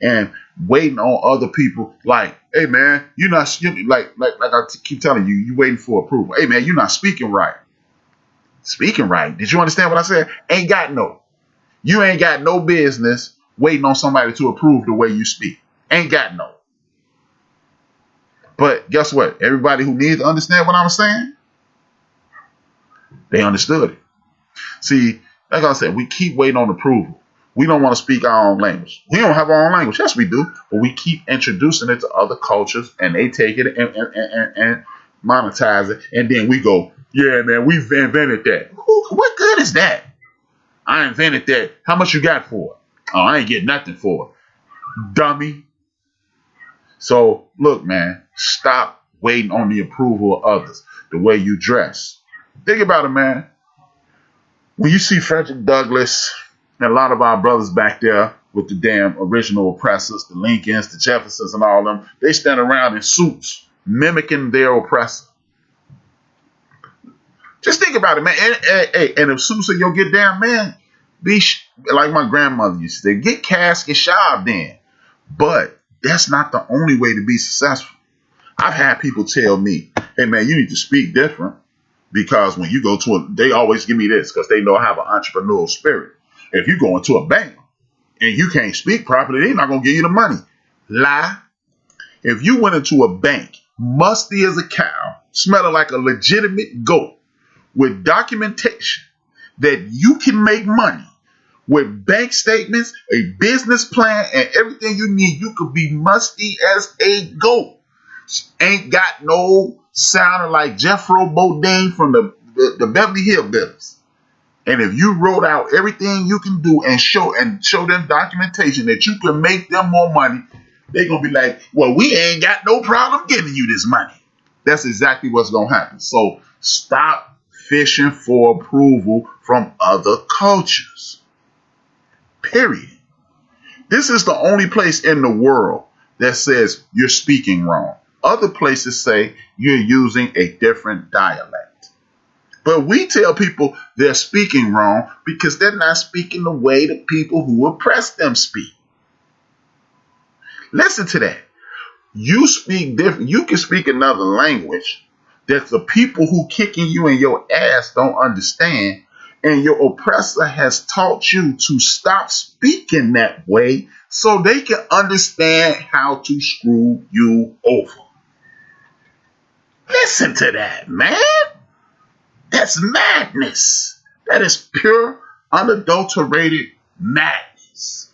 and waiting on other people. Like, hey man, you're not like I keep telling you, you waiting for approval. Hey man, you're not speaking right. Speaking right. Did you understand what I said? You ain't got no business waiting on somebody to approve the way you speak. Ain't got no. But guess what? Everybody who needs to understand what I'm saying, they understood it. See, like I said, we keep waiting on approval. We don't want to speak our own language. We don't have our own language. Yes, we do. But we keep introducing it to other cultures, and they take it and monetize it. And then we go, yeah, man, we've invented that. What good is that? I invented that. How much you got for it? Oh, I ain't getting nothing for it. Dummy. So, look, man, stop waiting on the approval of others. The way you dress. Think about it, man. When you see Frederick Douglass and a lot of our brothers back there with the damn original oppressors, the Lincolns, the Jeffersons, and all of them, they stand around in suits mimicking their oppressor. Just think about it, man. And if suits are your get down, man, be like my grandmother used to say, get casket shaved in. But that's not the only way to be successful. I've had people tell me, hey, man, you need to speak different. Because when you go to they always give me this because they know I have an entrepreneurial spirit. If you go into a bank and you can't speak properly, they're not going to give you the money. Lie. If you went into a bank, musty as a cow, smelling like a legitimate goat, with documentation that you can make money, with bank statements, a business plan, and everything you need, you could be musty as a goat. Ain't got no sounding like Jethro Bodine from the Beverly Hillbillies. And if you wrote out everything you can do and show them documentation that you can make them more money, they're going to be like, well, we ain't got no problem giving you this money. That's exactly what's going to happen. So stop fishing for approval from other cultures. Period. This is the only place in the world that says you're speaking wrong. Other places say you're using a different dialect. But we tell people they're speaking wrong because they're not speaking the way the people who oppress them speak. Listen to that. You speak different. You can speak another language that the people who kicking you in your ass don't understand. And your oppressor has taught you to stop speaking that way so they can understand how to screw you over. Listen to that, man. That's madness. That is pure, unadulterated madness.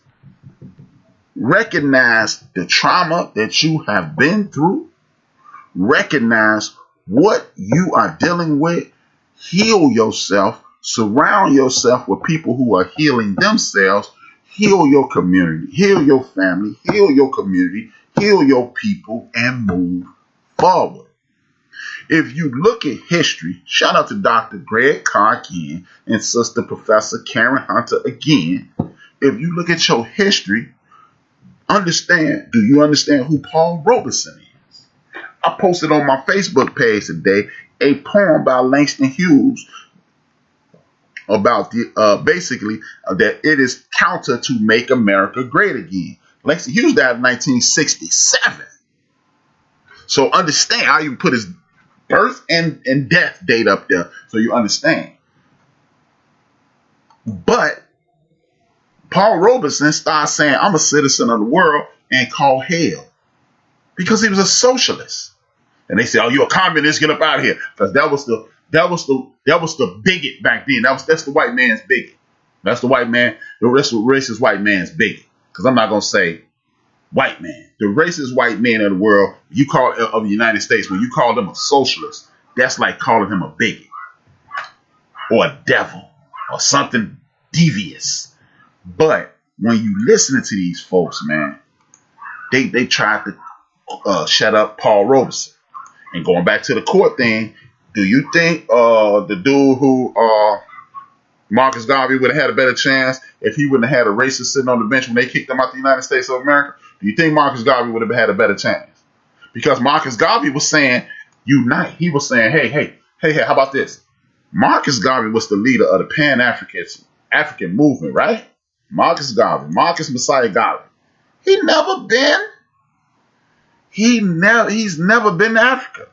Recognize the trauma that you have been through. Recognize what you are dealing with. Heal yourself. Surround yourself with people who are healing themselves. Heal your community. Heal your family. Heal your community. Heal your people and move forward. If you look at history, shout out to Dr. Greg Carr again and Sister Professor Karen Hunter again. If you look at your history, do you understand who Paul Robeson is? I posted on my Facebook page today a poem by Langston Hughes about basically that it is counter to make America great again. Langston Hughes died in 1967. So understand, I even put his birth and death date up there so you understand. But Paul Robeson started saying, I'm a citizen of the world and called hell because he was a socialist. And they said, oh, you're a communist, get up out of here. Because that was the bigot back then. That's the white man's bigot. That's the white man, the racist white man's bigot. Because I'm not going to say white man. The racist white man of the world, of the United States, when you call them a socialist, that's like calling him a bigot or a devil or something devious. But when you listen to these folks, man, they tried to shut up Paul Robeson. And going back to the court thing, do you think the dude who Marcus Garvey would have had a better chance if he wouldn't have had a racist sitting on the bench when they kicked him out the United States of America? Do you think Marcus Garvey would have had a better chance? Because Marcus Garvey was saying, unite. He was saying, hey, how about this? Marcus Garvey was the leader of the Pan-African movement, right? Marcus Messiah Garvey. He never been. He's never been to Africa.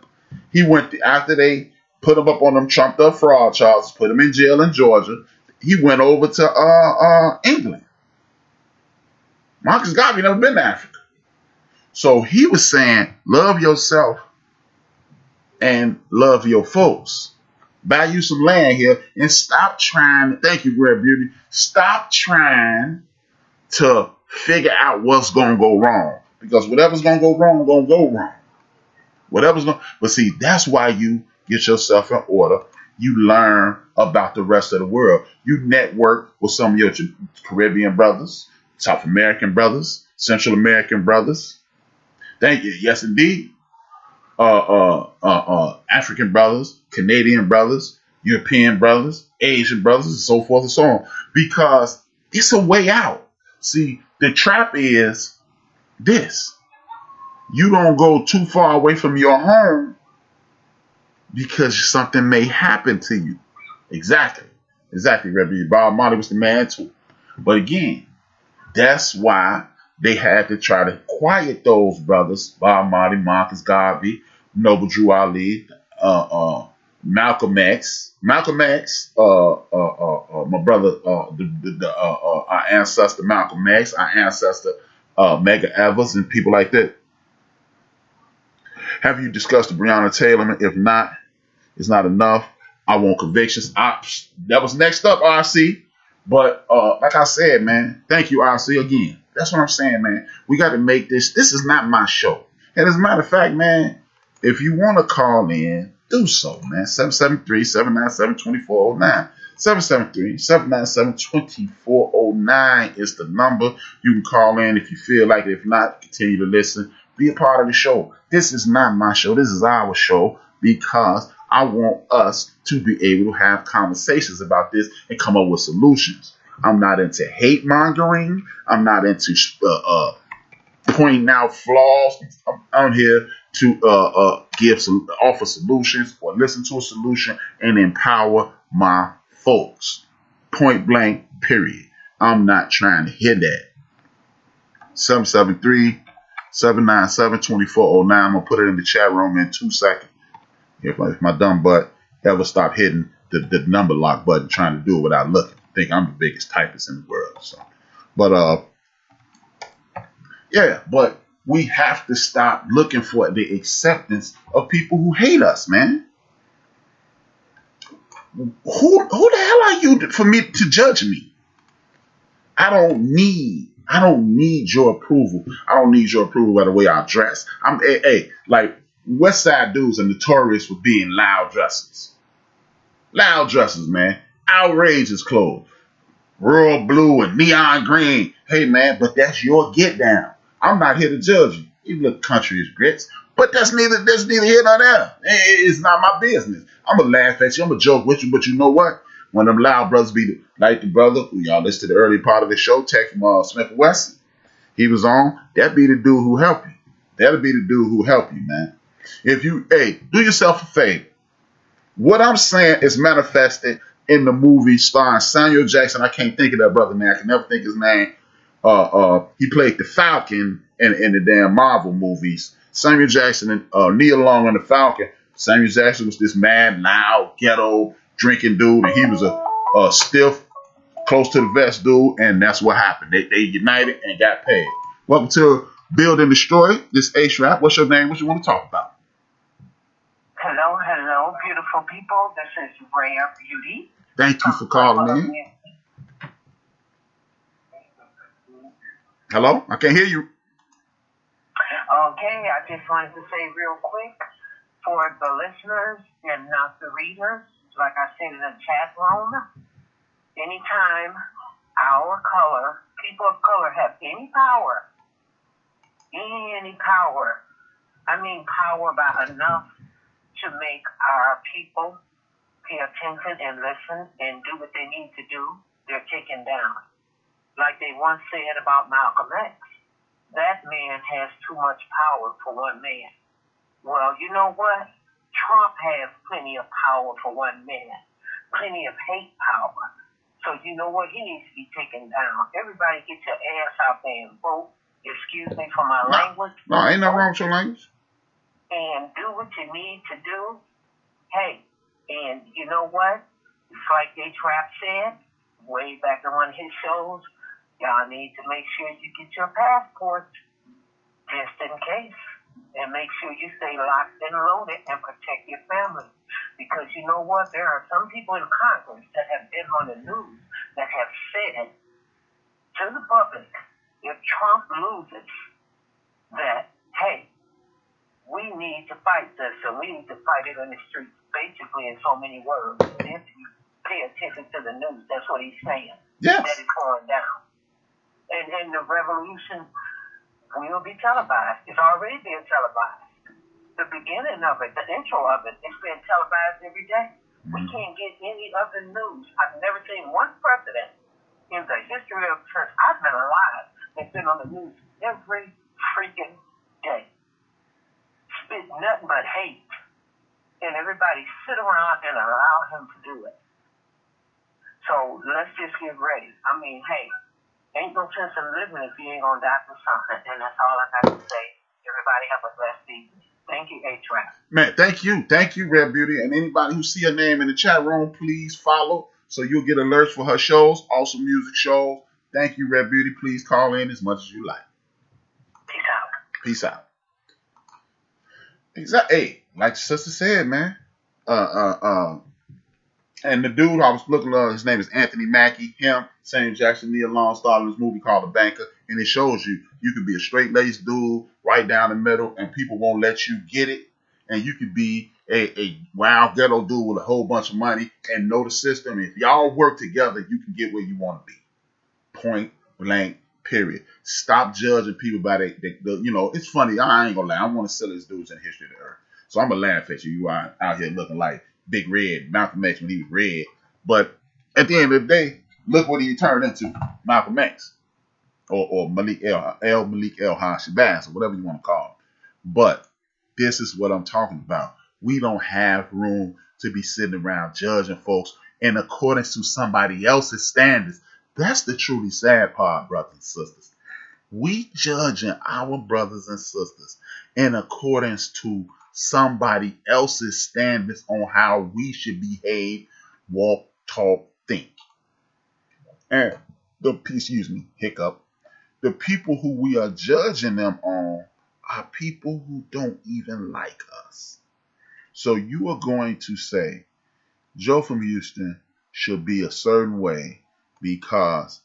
He went after they put him up on them trumped up fraud charges, put him in jail in Georgia. He went over to England. Marcus Garvey never been to Africa. So he was saying, love yourself and love your folks. Buy you some land here and stop trying. Thank you, Red Beauty. Stop trying to figure out what's going to go wrong. Because whatever's going to go wrong, going to go wrong. But see, that's why you get yourself in order. You learn about the rest of the world. You network with some of your Caribbean brothers, South American brothers, Central American brothers. Thank you. Yes, indeed. African brothers, Canadian brothers, European brothers, Asian brothers, and so forth and so on. Because it's a way out. See, the trap is this. You don't go too far away from your home because something may happen to you. Exactly, Rebbe. Bob Marley was the man too. But again, that's why they had to try to quiet those brothers, Bob Marley, Marcus Garvey, Noble Drew Ali, Malcolm X, my brother, our ancestor Malcolm X, our ancestor Medgar Evers, and people like that. Have you discussed the Breonna Taylor? If not, it's not enough. I want convictions. That was next up, RC. But like I said, man, thank you, RC, again. That's what I'm saying, man. We got to make this. This is not my show. And as a matter of fact, man, if you want to call in, do so, man. 773-797-2409. 773-797-2409 is the number. You can call in if you feel like it. If not, continue to listen. Be a part of the show. This is not my show. This is our show because I want us to be able to have conversations about this and come up with solutions. I'm not into hate mongering. I'm not into pointing out flaws. I'm here to offer solutions or listen to a solution and empower my folks. Point blank, period. I'm not trying to hear that. 773-797-2409. I'm going to put it in the chat room in 2 seconds. If my dumb butt ever stop hitting the number lock button trying to do it without looking. I think I'm the biggest typist in the world. So, but but we have to stop looking for the acceptance of people who hate us, man. Who the hell are you for me to judge me? I don't need your approval. I don't need your approval by the way I dress. Like West Side dudes are notorious for being loud dressers. Loud dressers, man. Outrageous clothes. Royal blue and neon green. Hey, man, but that's your get down. I'm not here to judge you. You look country as grits. But that's neither here nor there. It's not my business. I'm going to laugh at you. I'm going to joke with you. But you know what? When them loud brothers be like the brother who y'all listened to the early part of the show, Tech from Smiff N Wessun, he was on. That be the dude who help you. That'll be the dude who help you, man. If you, do yourself a favor. What I'm saying is manifested in the movie starring Samuel Jackson. I can't think of that brother, man. I can never think his name. He played the Falcon in the damn Marvel movies. Samuel Jackson and Neil Long on the Falcon. Samuel Jackson was this mad, loud, ghetto, drinking dude, and he was a stiff, close to the vest dude, and that's what happened. They united and got paid. Welcome to Build and Destroy. This HRap. What's your name? What you want to talk about? Hello, beautiful people. This is Rare Beauty. Thank you for calling in. Hello? I can't hear you. Okay, I just wanted to say real quick for the listeners and not the readers, like I said in the chat room, anytime people of color have any power, I mean power by enough to make our people pay attention and listen and do what they need to do, they're taken down. Like they once said about Malcolm X, that man has too much power for one man. Well, you know what? Trump has plenty of power for one man, plenty of hate power. So you know what? He needs to be taken down. Everybody get your ass out there and vote Excuse me for my No, language. no, ain't nothing wrong with your language. And do what you need to do. Hey, and you know what? It's like HRap said way back in one of his shows. Y'all need to make sure you get your passports just in case. And make sure you stay locked and loaded and protect your family. Because you know what? There are some people in Congress that have been on the news that have said to the public, if Trump loses, that, hey, we need to fight this, and we need to fight it in the streets, basically in so many words. If you pay attention to the news, that's what he's saying. Yes. That it's going down. And the revolution will be televised. It's already being televised. The beginning of it, the intro of it, it's being televised every day. We can't get any other news. I've never seen one president in the history of since I've been alive that's been on the news every freaking day. Spit nothing but hate. And everybody sit around and allow him to do it. So let's just get ready. I mean, hey, ain't no sense in living if you ain't gonna die for something. And that's all I got to say. Everybody have a blessed evening. Thank you, HRap. Man, thank you. Thank you, Red Beauty. And anybody who see her name in the chat room, please follow so you'll get alerts for her shows, also music shows. Thank you, Red Beauty. Please call in as much as you like. Peace out. Peace out. Exactly. Hey, like the sister said, man. And the dude I was looking at, his name is Anthony Mackie. Him, Samuel Jackson, Nia Long starred in this movie called The Banker, and it shows you could be a straight-laced dude right down the middle, and people won't let you get it. And you could be a wild ghetto dude with a whole bunch of money and know the system. If y'all work together, you can get where you want to be. Point blank. Period. Stop judging people by it's funny. I ain't gonna lie. I'm one of the silliest dudes in the history of the earth. So I'm gonna laugh at you. You are out here looking like Big Red, Malcolm X when he was red. But at the end of the day, look what he turned into, Malcolm X. Or Malik Shabazz, or whatever you want to call him. But this is what I'm talking about. We don't have room to be sitting around judging folks in accordance to somebody else's standards. That's the truly sad part, brothers and sisters. We judging our brothers and sisters in accordance to somebody else's standards on how we should behave, walk, talk, think. And the people who we are judging them on are people who don't even like us. So you are going to say, Joe from Houston should be a certain way because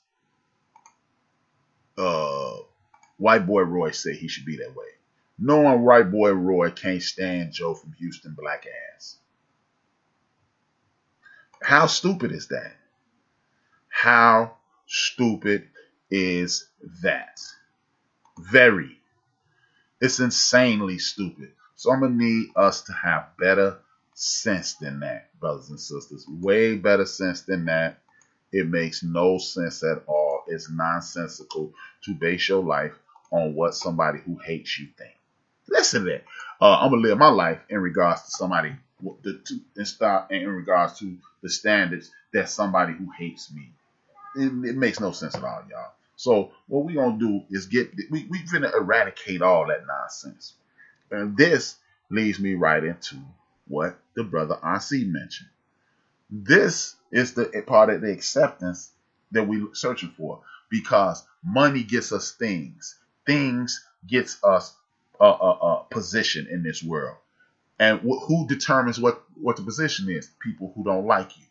white boy Roy said he should be that way. Knowing white boy Roy can't stand Joe from Houston black ass. How stupid is that? How stupid is that? Very. It's insanely stupid. So I'm going to need us to have better sense than that, brothers and sisters. Way better sense than that. It makes no sense at all. It's nonsensical to base your life on what somebody who hates you think. Listen to that. I'm going to live my life in regards to somebody, in regards to the standards that somebody who hates me. It makes no sense at all, y'all. So what we're going to do is we're going to eradicate all that nonsense. And this leads me right into what the brother RC mentioned. This is the part of the acceptance that we're searching for, because money gets us things. Things gets us a position in this world. And who determines what the position is? People who don't like you.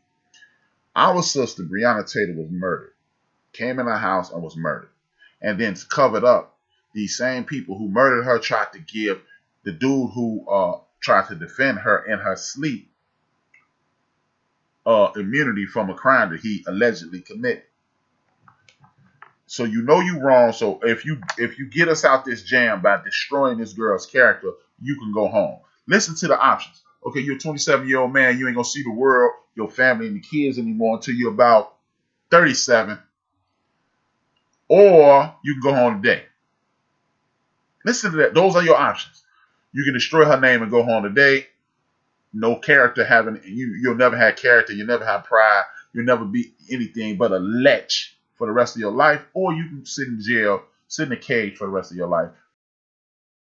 Our sister, Breonna Taylor, was murdered. Came in her house and was murdered. And then to cover it up, these same people who murdered her tried to give the dude who tried to defend her in her sleep immunity from a crime that he allegedly committed. So you know you wrong. So if you get us out this jam by destroying this girl's character, you can go home. Listen to the options. Okay, you're a 27-year-old man. You ain't going to see the world, your family, and the kids anymore until you're about 37. Or you can go home today. Listen to that. Those are your options. You can destroy her name and go home today. No character having, you'll never have character. You'll never have pride. You'll never be anything but a lech for the rest of your life. Or you can sit in jail sit in a cage for the rest of your life.